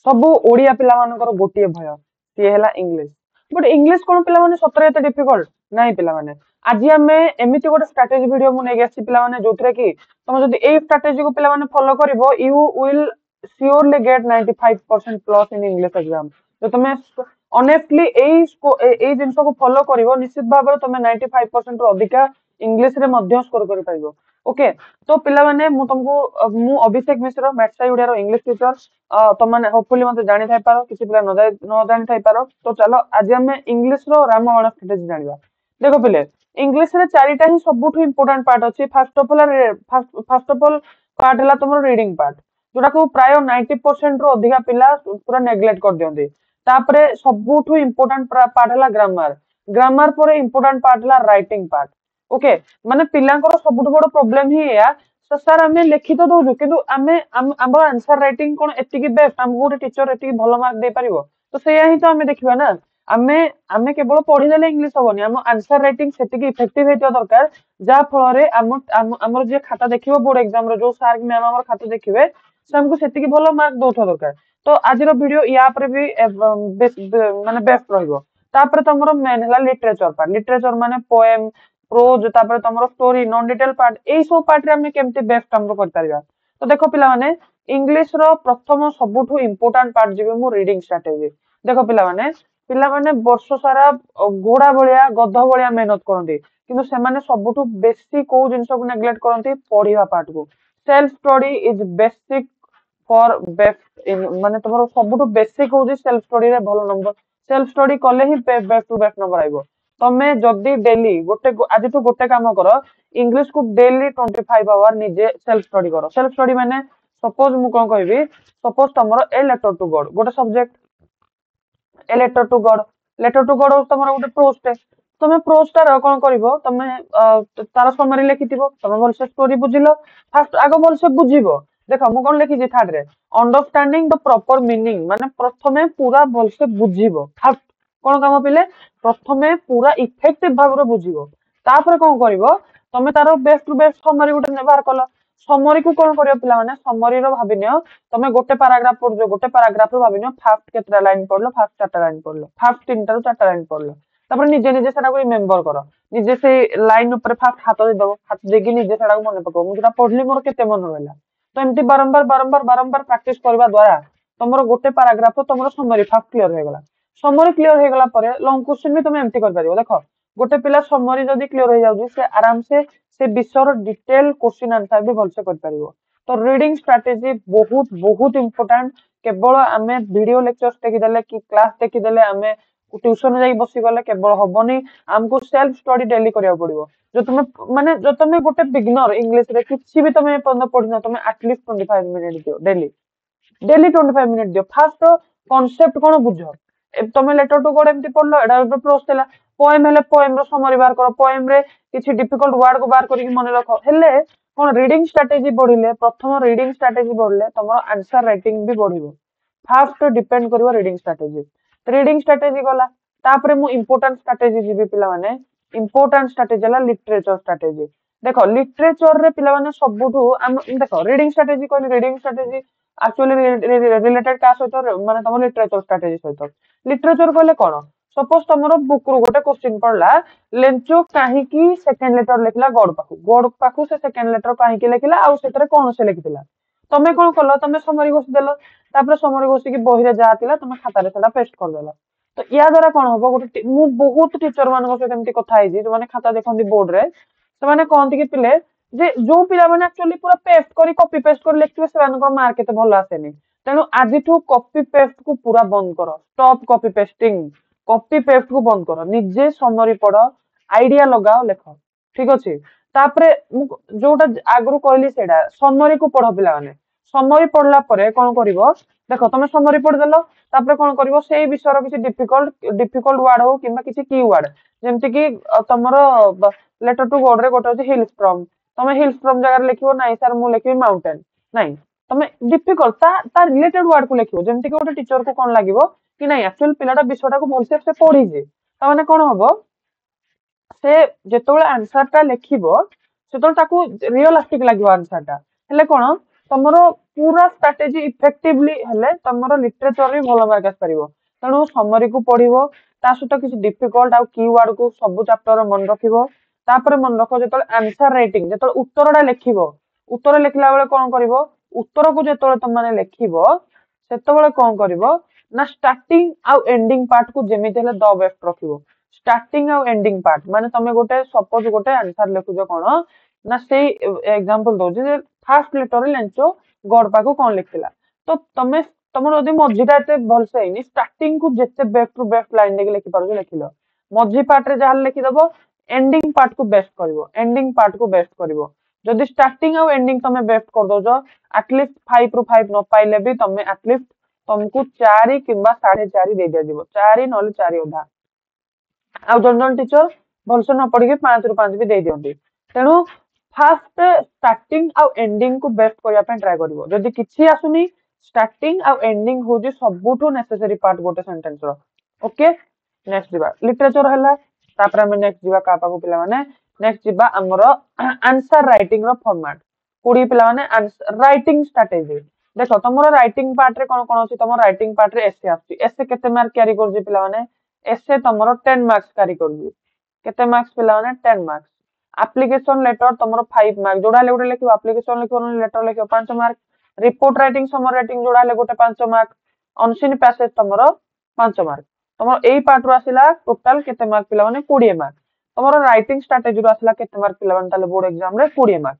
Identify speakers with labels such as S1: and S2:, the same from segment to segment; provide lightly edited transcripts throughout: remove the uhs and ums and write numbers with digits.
S1: सब ओडिया पिला मानकर गोटे भय सी है इंग्लीश बट इंग्लीश कौन पिला माने सतरे एते डिफिकल्ट नहीं पिला माने आज आम एमती गोटे स्ट्राटेजी वीडियो मुझे नहीं पिला माने जो कि तुम जब यही स्ट्राटेजी को पिला माने फॉलो करिवो you will surely get 95% plus in English exam जो तुम ऑनेस्टली एई जिंस को फॉलो करिवो निश्चित भाव में तुम 95% रु अधिका इंग्लिश रे मध्य स्कोर कर पाइबो ओके तो पिला माने मु तुमको मु अभिषेक मिश्र मैथ्स ओडिया रो इंग्लिश टीचर तुम मैंने होपफुली मत जानी थाई पारो किसी पिला न जानी थाई पारो तो चलो आज आम इंग्लिश रो रामबाण स्ट्रेटेजी जानिबा देखो पिले इंग्लिश रे चारिटा ही सबुठु इंपोर्टेंट पार्ट अछि फर्स्ट ऑफ ऑल पार्ट हला तुमरो रीडिंग पार्ट जोटा को प्राय 90% रो अधिका पिला पूरा नेग्लेक्ट कर दियंती तापरे सबुठु इंपोर्टेंट पार्ट हला ग्रामर ग्रामर पर इंपोर्टेंट पार्ट हला राइटिंग पार्ट ओके माने पिलांकर सबुठु बड़ प्रॉब्लम ही या सर आम लिखि तो दौचु कि आम आंसर राइटिंग कौन एति बेस्ट आमको गोटे टीचर एति भल मार्क दे पारिबो तो सेया ही तो आम देखिबा ना आमे आमे केवल पढ़ीदेले इंग्लिश हबनी आम आंसर राइटिंग सेतिकी इफेक्टिव हेतिया दरकार जा फल रे हमर जे खाता देखिबो बोर्ड एग्जाम रो जो सर मैम हमर खाता देखिबे से हमको सेतिकी भल मार्क दोथो दरकार तो आज रो वीडियो या पर भी माने बेस्ट रहइबो तापर तमरो मेन हला लिटरेचर माने पोएम प्रोज तापर तमरो स्टोरी नॉन डिटेल पार्ट एई सब पार्ट रे हम केमती बेस्ट हमरो कर परिबा तो देखो पिला माने इंग्लिश रो प्रथम सबुठु इंपोर्टेंट पार्ट जिबे मु रीडिंग स्ट्रेटजी देखो पिला माने वर्ष सारा घोड़ा भलिया गध भलिया मेहनत करंती किंतु से माने सबुठु बेसी को जिंस को नेग्लेक्ट करंती पढिबा पार्ट को self study is basic for best in माने तमरो सबुठु बेसिक होजी सेल्फ स्टडी रे भलो नंबर सेल्फ स्टडी कले ही बेस्ट टू बेस्ट नंबर आइबो तमे जदी डेली गोटे आज तो गोटे काम कर इंग्लिश को डेली 25 आवर निजे सेल्फ स्टडी कर सेल्फ स्टडी माने सपोज मु कोन कहबी सपोज तमरो ए लेटर टू गॉड गोटे subject a letter to God तमरो गोटे प्रोस्ट है तमे प्रोस्टार कोन करिवो तमे तार समरी लिखिथिबो तमे भलसे स्टोरी बुझिलो फास्ट आगो भलसे बुझिबो देखो मु कोन लिखि थर्ड रे अंडरस्टैंडिंग द प्रॉपर मीनिंग माने प्रथमे पूरा भलसे बुझिबो फास्ट कोन काम पिले प्रथमे पूरा इफेक्टिव भाव रे बुझिबो तापर कोन करिवो तमे तारो बेस्ट टू बेस्ट समरी गोटे नेबार कलो समरी को कोन करियो पिला माने समरी रो भाबिनियो तमे गोटे पैराग्राफ पढजो गोटे पैराग्राफ रो भाबिनियो फास्ट केतरा लाइन पढलो फास्ट चारटा लाइन पढलो फास्ट तीनटा रो चारटा लाइन पढलो तापर निजे निजे सेटा को रिमेंबर करो निजे से लाइन ऊपर फास्ट हाथ दे दबो हाथ देगी निजे सेटा को मन पको मु जेटा पढली मोर केते मन रहला तो एमती बारंबार प्रैक्टिस करबा द्वारा तमरो गोटे पैराग्राफ तमरो समरी फास्ट क्लियर हो गला समरी क्लियर हो गला परे लॉन्ग क्वेश्चन भी तुम एमती कर परिबो देखो गोटे पिला समरी जदी क्लियर हो जाउजी से आराम से विषय डिटेल क्वेश्चन आंसर भी भलसे कर परिबो तो रीडिंग स्ट्रेटजी बहुत इंपोर्टेंट केवल आमे वीडियो लेक्चर्स देखि देले कि क्लास देखि देले आमे ट्यूशन जाई बसी गले केवल हबनी हमको सेल्फ स्टडी डेली करिया पड़िबो जो तुम माने जो तुम गोटे बिगिनर इंग्लिश रे किछि भी तुम पढिनो तुम एटलीस्ट 25 मिनिट दियो डेली 25 मिनिट दियो फास्ट कांसेप्ट कोन बुझो तुम लेटर टू गॉड एमती पढलो एडा प्रोस देला पोएम हेले पोएम रो समरी बार करो पोएम रे किछि डिफिकल्ट वर्ड को बार करी मन रखो हेले कोन रीडिंग स्ट्रेटजी बढ़िले प्रथम रीडिंग स्ट्रेटजी बढ़ले तमरो आंसर राइटिंग भी बढ़िबो फास्ट डिपेंड करिवो रीडिंग स्ट्रेटजी गला तापरे मु इंपोर्टेंट स्ट्रेटजी जिबे पिला माने इंपोर्टेंट स्ट्रेटजी हला लिटरेचर स्ट्रेटजी देखो लिटरेचर रे पिला माने सबुठु देखो रीडिंग स्ट्रेटजी कहली रीडिंग स्ट्रेटजी एक्चुअली रिलेटेड का सहित माने तम लिटरेचर स्ट्रेटजी सहित लिटरेचर कहले कोन सपोज तमरो बुक रु गोटे क्वेश्चन पड़ला लेंचो काहे की सेकंड लेटर लिखला गॉड पाखु से सेकंड लेटर काहे की लिखला आ सेतरे कोन से लिखितला तमे कोन करलो तमे समरी घोष देलो तापर समरी घोषी की बही रे जा थिला तमे खाता रे सेटा पेस्ट कर देलो तो या द्वारा कोन होबो गोटे मु बहुत टीचर मानको से एमती कथा आइ जे माने खाता देखंदी बोर्ड रे से माने कहंती कि पिले जे जो पिला माने एक्चुअली पूरा पेस्ट करी कॉपी पेस्ट कर लिखथिबे से मानको मार्क केते भलो आसेनी तेनु आजिठू कॉपी पेस्ट को पूरा बंद करो stop copy pasting copy paste को बंद करो निजे समरी पढ़ो आइडिया लगाओ लेखो ठीक अछि तापरे जोटा आगरु कहली सेडा समरी को पढ़ो पिला माने समरी पढ़ला परे कोन करिवो देखो तमे समरी पढ़ देलो तापरे कोन करिवो सेही विषय रो किछि डिफिकल्ट वर्ड हो किबा किछि की वर्ड जेमति कि तमरो लेटर टू गॉड रे गोटे हिल स्ट्रॉम तमे हिल स्ट्रॉम जगह लिखिवो नै सर मु लिखिबी माउंटेन नै तमे डिफिकल्ट ता रिलेटेड वर्ड को लिखिवो जेमति कि गोटे टीचर को कोन लागिवो कि नै एक्चुअल पिलाटा विषयटा को भलसे से पढ़ी जे ता माने कोन हबो से जेतोले आंसर टा लिखिबो सेतोल ताकू रियलिस्टिक लागिवो आंसर टा हेले कोन ତମର पूरा स्ट्राटेजी इफेक्टिवली हेले तमरो लिटरेचर रे भलो मार्क आस परिबो तेणु समरी को पढिबो ता सहित किछि डिफिकल्ट आ कीवर्ड को सब चैप्टर मन रखिबो तापर मन रखो जेतल आंसर राइटिंग जेतल उत्तरडा लिखिबो उत्तर लिखला बेले कोन करिवो उत्तर को जेतल तुम माने लिखिबो सेतबेले कोन करिवो ना स्टार्टिंग आ एंडिंग पार्ट को जेमिति हेले द बेस्ट रखिबो स्टार्टिंग आ एंडिंग पार्ट माने तमे गोटे सपोज गोटे आंसर लिखुजो कोन ना से एग्जांपल दो जे फास्ट लेटर रे लेंचो गॉड पाको कोन लिखतिला तो तमे तमर यदि मझीटा एते भलसे हैनी स्टार्टिंग को जेते बेस्ट टू बेस्ट लाइन देके लिखि पारो लिखिलो मझी पार्ट रे जहां लिखि दबो एंडिंग पार्ट को बेस्ट करिवो एंडिंग पार्ट को बेस्ट करिवो जदि स्टार्टिंग आ एंडिंग तमे बेस्ट कर दोजो एटलीस्ट 5 रु 5 न पाइले भी तमे एटलीस्ट तुमको 4 किंबा 4.5 दे दिया जीवो 4 नले 4 ओधा आ जन जन टीचर भलसे न पढ़ी 5 रु 5 भी दे दियंती तेणु फास्ट स्टार्टिंग आ एंडिंग को बेस्ट करिया पे ट्राई करिवो जदि किछि आसुनी स्टार्टिंग आ एंडिंग होजी सबुठु नेसेसरी पार्ट गोटे सेंटेंस रो ओके नेक्स्ट दिबा लिटरेचर हला तापर हम नेक्स्ट दिबा का पाको पिला माने नेक्स्ट दिबा हमरो आंसर राइटिंग रो फॉर्मेट कोडी पिला माने आंसर राइटिंग स्ट्रेटजी देखो तमरो राइटिंग पार्ट रे कोन कोन अछि तमरो राइटिंग पार्ट रे एसे आछि एसे केते मार्क कैरी करजी पिला माने एसे तमरो 10 मार्क्स कैरी करजी केते मार्क्स पिला माने 10 मार्क्स एप्लीकेशन लेटर तमरो 5 मार्क जोडा ले गोटे लिखो एप्लीकेशन लिखो लेटर लिखो 5 mark report writing summer writing जोडा ले गोटे 5 मार्क अनसीन पैसेज तमरो 5 मार्क तमरो एई पार्ट रो आसिला टोटल केते मार्क पिला माने 20 मार्क तमरो राइटिंग स्ट्रेटजी रो आसिला केते मार्क पिला माने ताले बोर्ड एग्जाम रे 20 मार्क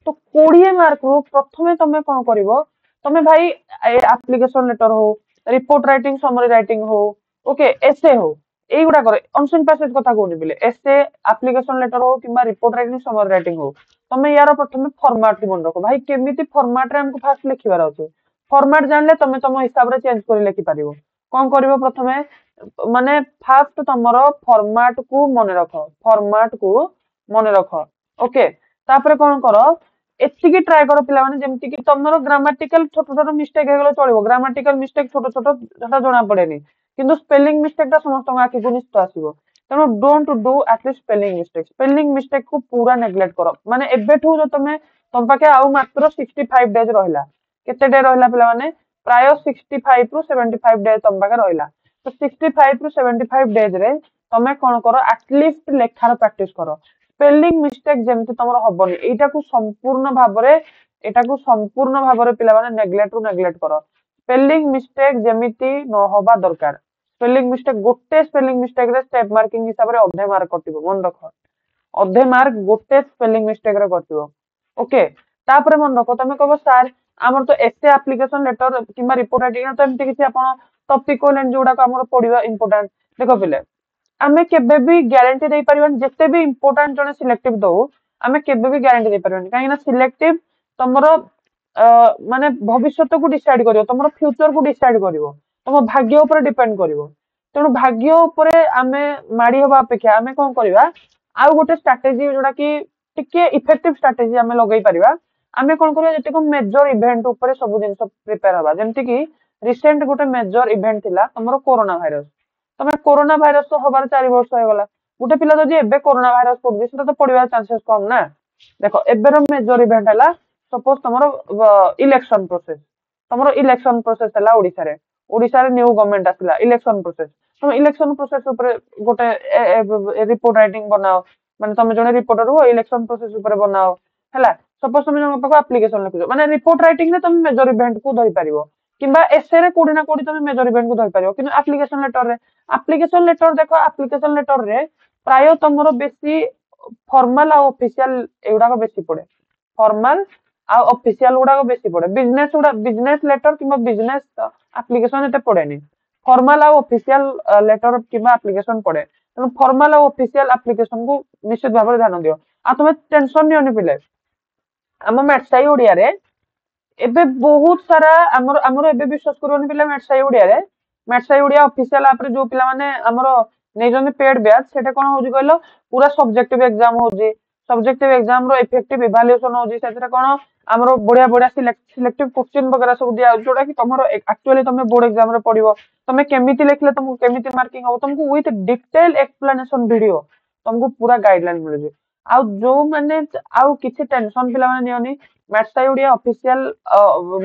S1: तो 20 मार्क रो प्रथमे तमे कोन करिवो तमे भाई एप्लीकेशन लेटर हो रिपोर्ट राइटिंग समरी राइटिंग हो ओके एसे हो এইগুড়া করে অনসিন প্যাসেজ কথা কোনি বিলে এসে অ্যাপ্লিকেশন লেটার हो কিংবা রিপোর্ট রাইটিং समरी রাইটিং हो তুমি ইয়ার প্রথমে ফরম্যাট কি মনে রাখো ভাই কেমিতি ফরম্যাট রে हमको ফার্স্ট লিখিবার আছে ফরম্যাট জানলে তুমি তম হিসাব রে চেঞ্জ করে লিখি পারিবো কোন করিবো প্রথমে মানে ফার্স্ট তমর ফরম্যাট কু মনে রাখো ওকে তারপরে কোন করো এতিকি ট্রাই করো পিলা মানে যেমতি কি তমর গ্রামাটিক্যাল ছোট ছোট মিস্টেক হেগলো চলিবো গ্রামাটিক্যাল মিস্টেক ছোট ছোট যেটা জনা পড়েনি কিন্তু স্পেলিং মিস্টেক টা সমস্ত আঁকি গুনিষ্ট আসিবো তেমন ডोंट डू एटलीस्ट स्पेलिंग मिस्टेक को पूरा नेग्लेक्ट करो माने एबेठू जो तमे तम पाके आउ मात्र 65 डेज रहिला केते डे रहिला पिला माने प्राय 65 टू 75 डेज तम पाके रहिला तो 65 टू 75 डेज रे तमे कोन करो एटलीस्ट लेखार प्रैक्टिस करो स्पेलिंग मिस्टेक जेमति तमरो हबनी एटा को संपूर्ण भाबरे पिला माने नेग्लेक्ट करो स्पेलिंग मिस्टेक जेमिति न होबा दरकार स्पेलिंग मिस्टेक गोटे स्पेलिंग मिस्टेक रे स्टेप मार्किंग हिसाब रे अधे मार्क कटिबो मन रखो अधे मार्क गोटे स्पेलिंग मिस्टेक रे कटिबो ओके तापर मन रखो तमे कहबो सर हमर तो एसे एप्लीकेशन लेटर किबा रिपोर्ट राइटिंग तो एमति किछि आपण टॉपिक लेन जोडा को हमर पढिबा इंपोर्टेंट देखो पिले आमे केबे भी ग्यारंटी दे परिबन जते भी इंपोर्टेंट जने सिलेक्टिव दो आमे केबे भी ग्यारंटी दे परिबन काहे ना सिलेक्टिव तमरो माने भविष्यत को डिसाइड करियो तमरो फ्यूचर को डिसाइड करियो तम भाग्य ऊपर डिपेंड करियो तेणु भाग्य ऊपर आमे माडी होबा अपेक्षा आमे कोन करबा आ गोटे स्ट्रेटजी जोडा कि टिके इफेक्टिव स्ट्रेटजी आमे लगै परिबा आमे कोन करियो जते को मेजर इवेंट ऊपर सब दिन प्रिपेयर होबा जेमति कि रिसेंट गोटे मेजर इवेंट थिला तमरो कोरोना भाइरस तमे कोरोना भाइरस तो होबार 4 वर्ष हो गला गोटे पिला जदि एबे कोरोना भाइरस पडि सेटा तो पडिबा चांसेस कम ना देखो एबेर मेजर इवेंट हला सपोज तमरो इलेक्शन प्रोसेस हला ओडिसा रे न्यू गवर्नमेंट आसिला इलेक्शन प्रोसेस तुम इलेक्शन प्रोसेस ऊपर गोटे रिपोर्ट राइटिंग बनाओ माने तुम जने रिपोर्टर हो इलेक्शन प्रोसेस ऊपर बनाओ हैला सपोज तुम जने पाको एप्लीकेशन लिखो माने रिपोर्ट राइटिंग रे तुम मेजर इवेंट को धरि पारिबो किंबा एसे रे कोडी ना कोडी तुम मेजर इवेंट को धरि पारिबो किंतु एप्लीकेशन लेटर देखो एप्लीकेशन लेटर रे प्राय तमरो बेसी फॉर्मल आ ऑफिशियल एउडा को बेसी पड़े फॉर्मल आ ऑफिशियल गुडा को बेसी पड़े बिजनेस लेटर किंबा बिजनेस एप्लीकेशन एते पड़ेनी फॉर्मल आ ऑफिशियल लेटर किंबा एप्लीकेशन पड़े तेणु फॉर्मल आ ऑफिशियल एप्लीकेशन को निश्चित भाव में ध्यान दियो आ तुम टेंशन नियोनी पिले आम मेटसाई ओडिया रे एबे बहुत सारा हमर हमर एबे विश्वास करोनी पिले मेटसाई ओडिया ऑफिशियल ऐप रे जो पिला माने हमर नै जने पेड बैच सेटा कोन होजी कहलो पूरा सब्जेक्टिव एग्जाम होजी सब्जेक्टिव एग्जाम रो इफेक्टिव इवैल्यूएशन होजी सेतरा कोन हमरो बढ़िया बढ़िया सिलेक्टिव क्वेश्चन वगैरह सब दिया जोडा कि तमरो एक्चुअली तमे बोर्ड एग्जाम रे पढिबो तमे केमिति लेखले तुमको केमिति मार्किंग हो तुमको विथ डिटेल एक्सप्लेनेशन वीडियो तुमको पूरा गाइडलाइन मिल जे आउ जो माने आउ किछि टेंशन पिला माने नियोनी मैथ्स ओडिया ऑफिशियल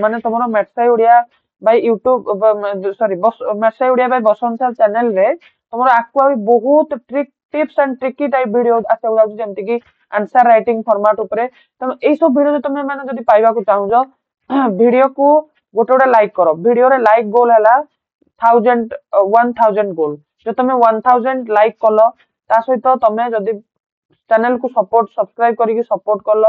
S1: माने तमरो maths Odia by YouTube sorry बस maths Odia by Basant sir channel रे तमरो आकु बहुत trick tips and tricky type video आसे जाउछ जेमति कि आंसर राइटिंग फॉर्मेट ऊपर तम एई सब वीडियो तमे माने जदी पाइबा को चाहू जो वीडियो को गोटे गोटे लाइक करो वीडियो रे लाइक गोल हैला 1000 गोल जो तुम 1000 लाइक कल ता सहित तुम जदि चैनल को सपोर्ट सब्सक्राइब करके सपोर्ट कल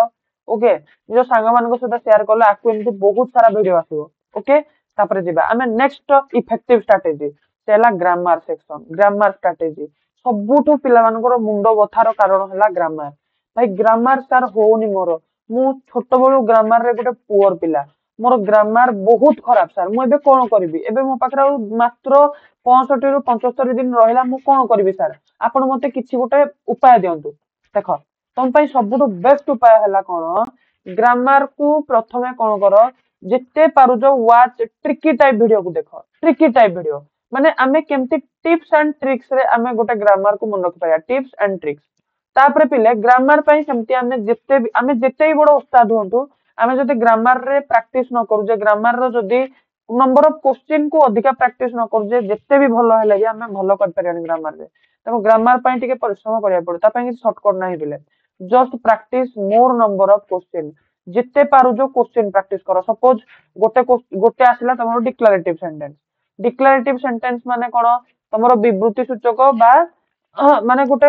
S1: ओके निज सांग मान सहित शेयर कल आपको एमती बहुत सारा वीडियो आसो ओके तापर जीवा आमे नेक्स्ट इफेक्टिव स्ट्रेटजी से ग्रामर सेक्शन ग्रामर स्ट्रेटजी सबुठु पिला मानकर मुंड बथार कारण है ग्रामर भाई ग्रामर सार होनी मोर मु छोट बड़ू ग्रामर रे गोटे पुअर पिला मोर ग्रामर बहुत खराब सार मुझे कौन करी एबे मो पाखरे मात्र 65 रु 75 दिन रहिला मु कौन करी सार आपण मते किछि गोटे उपाय दियंतु देख तुम पाई सबुठु बेस्ट उपाय हैला कौन ग्रामर को प्रथमे कौन कर जिते पारुज वाच ट्रिकी टाइप वीडियो को देख ट्रिकी टाइप वीडियो माने आमे केमती टिप्स एंड ट्रिक्स रे आमे गोटे ग्रामर को मन रखि पाया टिप्स एंड ट्रिक्स तापर पिले ग्रामर पाई सेमती आमे जेते ही बड़ उस्ताद हुंतु आमे जदि ग्रामर रे प्रैक्टिस न करू जे ग्रामर रो जदि नंबर ऑफ क्वेश्चन को अधिका प्रैक्टिस न करू जे जेते भी भलो हेले जे आमे भलो कर परियानी ग्रामर रे तको ग्रामर पाई टिके परिश्रम करिया पड़ो ता पाई कि शॉर्टकट नाही पिले just practice more number of question जिते पारू जो क्वेश्चन प्रैक्टिस करो सपोज गोटे गोटे आसिला तमरो डिक्लेरेटिव सेंटेंस माने कोन तमरो विवृत्ति सूचक बा माने गोटे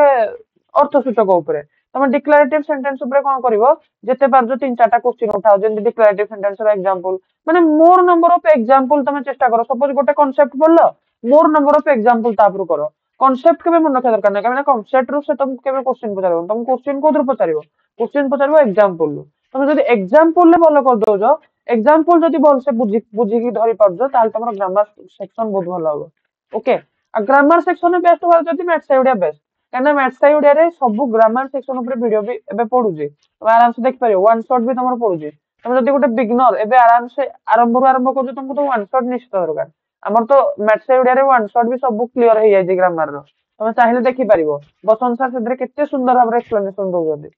S1: अर्थ सूचक ऊपर तुम डिक्लेरेटिव सेंटेंस ऊपर कोन करिवो जेते पारजो 3-4टा क्वेश्चन उठाओ जेंति डिक्लेरेटिव सेंटेंस रो एग्जांपल माने मोर नंबर ऑफ एग्जांपल तुम चेष्टा करो सपोज गोटे कांसेप्ट पढ़लो मोर नंबर ऑफ एग्जांपल तापर करो कांसेप्ट केबे मन रखा दरकार नै काहे कांसेप्ट रू से तुम केबे क्वेश्चन पचारिबो तुम क्वेश्चन कोदर पचारिबो एग्जांपल तुम जदि एग्जांपल ले भलो कर दोजो एग्जांपल जदि भल से बुझी की धरि परजो ताल तुमरो ग्रामर सेक्शन बहुत भलो हो ओके आ ग्रामर सेक्शन बेस्ट हो जदि मैथ्स आइडिया बेस्ट कहना मैथ्स आइडिया रे सब ग्रामर सेक्शन ऊपर वीडियो भी एबे पढुजी तुम आराम से देख परियो वन शॉट भी तुमरो पढुजी तुम जदि गोटे बिगिनर एबे आराम से आरंभ करजो तुमको तो वन शॉट निश्चित दरकार हमर तो मैथ्स आइडिया रे वन शॉट भी सब क्लियर हो जाय जे ग्रामर रो तुम चाहिले देखि परिबो बसंत सर सेदरे केते सुंदर भाबरे एक्सप्लेनेशन दोजोदी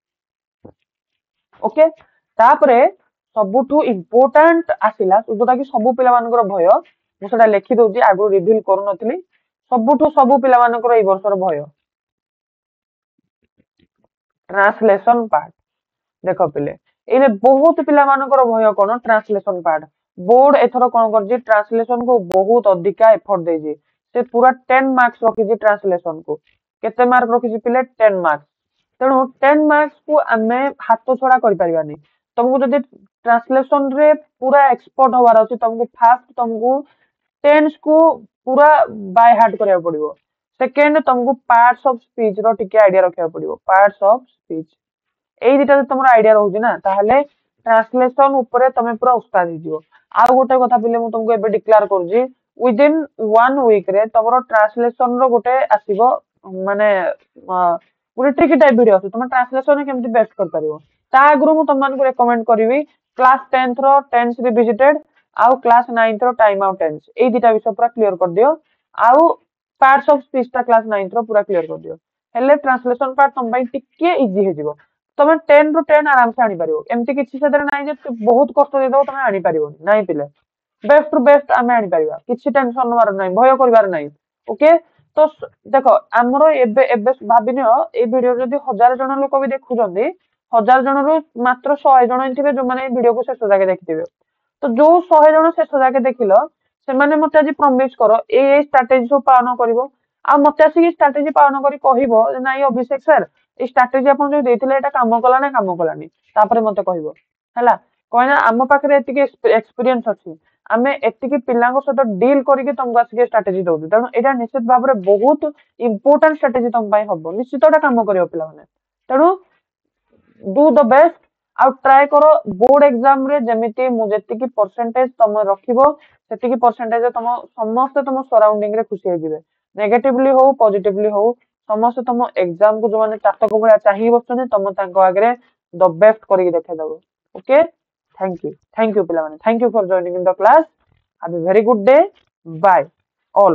S1: ओके तापरे सबुठु इम्पोर्टेंट आसिला जोटा कि सब पिला मानकर भय मु सेटा लिखि दउजी आगु रिवील करू नथिली सबुठु सब पिला मानकर ए वर्षर भय ट्रांसलेशन पार्ट देख पिले एने बहुत पिला मानकर भय कोन ट्रांसलेशन पार्ट बोर्ड एथरो कोन करजी ट्रांसलेशन को बहुत अधिका एफर्ट देजी से पूरा 10 मार्क्स रखिजी ट्रांसलेशन को केते मार्क रखिजी पिले 10 मार्क्स तेणु 10 मार्क्स को आमे हाथ छोड़ा करि परिबानी तुमको जदि ट्रांसलेशन रे पूरा एक्सपर्ट होवार अछि तुमको फास्ट तुमको टेंस को पूरा बाय हार्ट करिया पड़िबो सेकंड तुमको पार्ट्स ऑफ स्पीच रो टिके आईडिया रखिया पड़िबो पार्ट्स ऑफ स्पीच एई दिटा तुमरो आईडिया रहउजी ना ताहले ट्रांसलेशन ऊपर तमे पूरा उस्ताद हिजियो आ गोटे कथा पिले मु तुमको एबे डिक्लेयर करूजी विद इन 1 वीक रे तमरो ट्रांसलेशन रो गोटे आसीबो माने गोटे ट्रिकी टाइप वीडियो आसी तुम ट्रांसलेशन केमति बेस्ट कर परिबो ता आगु मु तुम मान को रेकमेंड करबी क्लास 10th रो टेंस रिविजिटेड आउ क्लास 9th रो टाइम आउट टेंस एई दिटा विषय पूरा क्लियर कर दियो आउ पार्ट्स ऑफ स्पीच ता क्लास 9th रो पूरा क्लियर कर दियो हेले ट्रांसलेशन पार्ट तुम पई टिके इजी हे जिवो तुम 10 रो 10 आराम से आनी पारिबो एमति किछि सेदर नाही जे बहुत कष्ट दे दो तुम आनी पारिबो नाही पिले बेस्ट रु बेस्ट आमे आनी पारिबा किछि टेंशन नबार नाही भय करबार नाही ओके तो देखो हमरो एबे एबे भाबिनियो ए वीडियो जदी 1000 जन लोक भी देखुजंदी 1000 जन रु मात्र 100 जन हिथिबे जो माने वीडियो को शेष जाके देखिथिबे तो जो 100 जन शेष जाके देखिलो से माने मते आज प्रॉमिस करो ए स्ट्रेटजी सब पालन करिवो आ मते आसी स्ट्रेटजी पालन करी कहिवो नाही अभिषेक सर ए स्ट्रेटजी आपन जो देथिले एटा काम कला ना काम कलानी तापरे मते कहिवो हला कहना हम पाखरे एतिके एक्सपीरियंस अछि आमे एतिके पिलांग सहित डील करिके तुमको आसी स्ट्रेटजी दउछु तेणु एटा निश्चित भाबरे बहुत इंपोर्टेंट स्ट्रेटजी तुम पई हबो निश्चित एटा काम करियो पिला माने तेणु डू द बेस्ट आउ ट्राई करो बोर्ड एग्जाम रे जेमिति मु जेतिकी परसेंटेज तुम रखिबो सेतिकी परसेंटेज तुम समस्त तुम सराउंडिंग रे खुशी हे जिवे नेगेटिवली हो पॉजिटिवली हो समस्त तुम एग्जाम को जो माने चातक भलिया चाहि बसने तुम तांको आगरे द बेस्ट करिके देखे दबो ओके थैंक यू पिला माने thank you for joining in the class have a very good day bye all